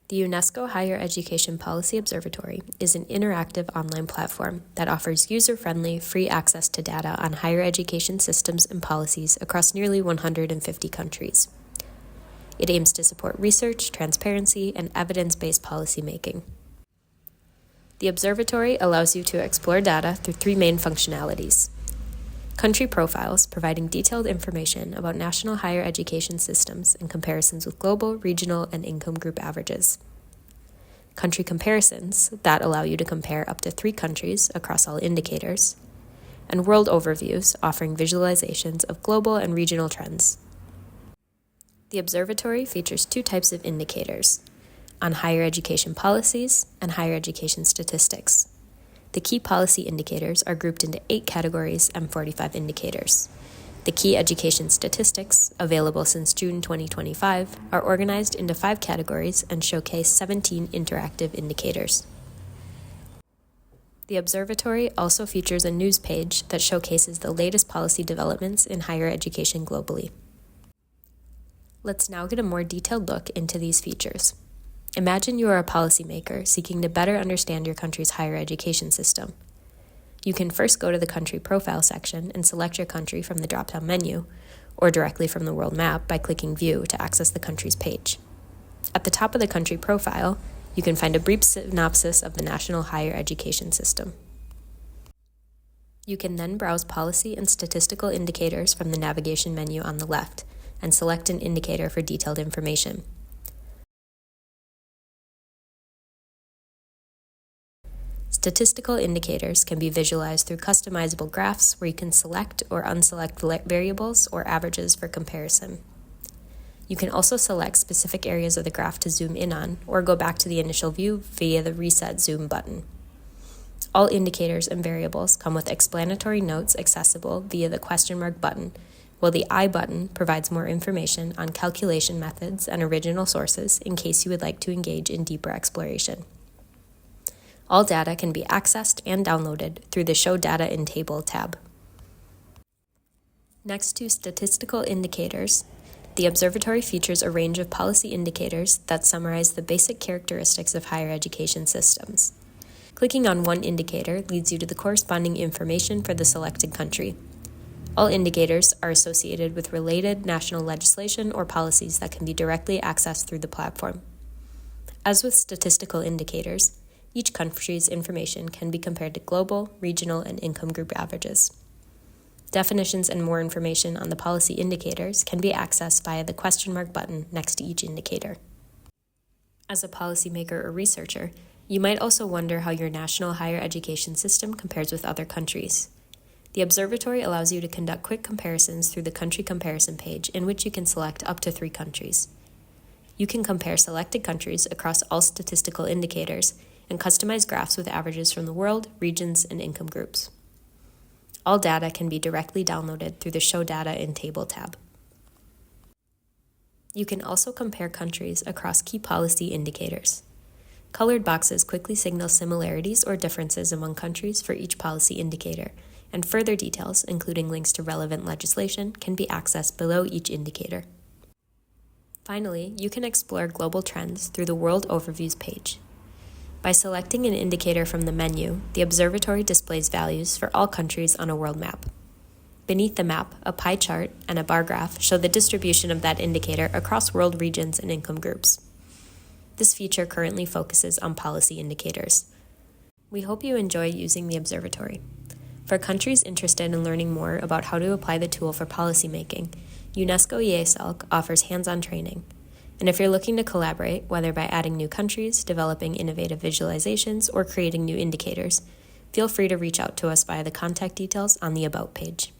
The UNESCO Higher Education Policy Observatory is an interactive online platform that offers user-friendly, free access to data on higher education systems and policies across nearly 150 countries. It aims to support research, transparency, and evidence-based policymaking. The observatory allows you to explore data through three main functionalities. Country profiles, providing detailed information about national higher education systems and comparisons with global, regional, and income group averages. Country comparisons, that allow you to compare up to 3 countries across all indicators. And world overviews, offering visualizations of global and regional trends. The observatory features 2 types of indicators, on higher education policies and higher education statistics. The key policy indicators are grouped into 8 categories and 45 indicators. The key education statistics, available since June 2025, are organized into 5 categories and showcase 17 interactive indicators. The observatory also features a news page that showcases the latest policy developments in higher education globally. Let's now get a more detailed look into these features. Imagine you are a policymaker seeking to better understand your country's higher education system. You can first go to the country profile section and select your country from the drop-down menu, or directly from the world map by clicking View to access the country's page. At the top of the country profile, you can find a brief synopsis of the national higher education system. You can then browse policy and statistical indicators from the navigation menu on the left, and select an indicator for detailed information. Statistical indicators can be visualized through customizable graphs where you can select or unselect variables or averages for comparison. You can also select specific areas of the graph to zoom in on or go back to the initial view via the Reset Zoom button. All indicators and variables come with explanatory notes accessible via the question mark button, while the I button provides more information on calculation methods and original sources in case you would like to engage in deeper exploration. All data can be accessed and downloaded through the Show Data in Table tab. Next to statistical indicators, the observatory features a range of policy indicators that summarize the basic characteristics of higher education systems. Clicking on one indicator leads you to the corresponding information for the selected country. All indicators are associated with related national legislation or policies that can be directly accessed through the platform. As with statistical indicators, each country's information can be compared to global, regional, and income group averages. Definitions and more information on the policy indicators can be accessed via the question mark button next to each indicator. As a policymaker or researcher, you might also wonder how your national higher education system compares with other countries. The observatory allows you to conduct quick comparisons through the country comparison page, in which you can select up to 3 countries. You can compare selected countries across all statistical indicators and customize graphs with averages from the world, regions, and income groups. All data can be directly downloaded through the Show Data in Table tab. You can also compare countries across key policy indicators. Colored boxes quickly signal similarities or differences among countries for each policy indicator, and further details, including links to relevant legislation, can be accessed below each indicator. Finally, you can explore global trends through the World Overviews page. By selecting an indicator from the menu, the observatory displays values for all countries on a world map. Beneath the map, a pie chart and a bar graph show the distribution of that indicator across world regions and income groups. This feature currently focuses on policy indicators. We hope you enjoy using the observatory. For countries interested in learning more about how to apply the tool for policymaking, UNESCO EASALC offers hands-on training. And if you're looking to collaborate, whether by adding new countries, developing innovative visualizations, or creating new indicators, feel free to reach out to us via the contact details on the About page.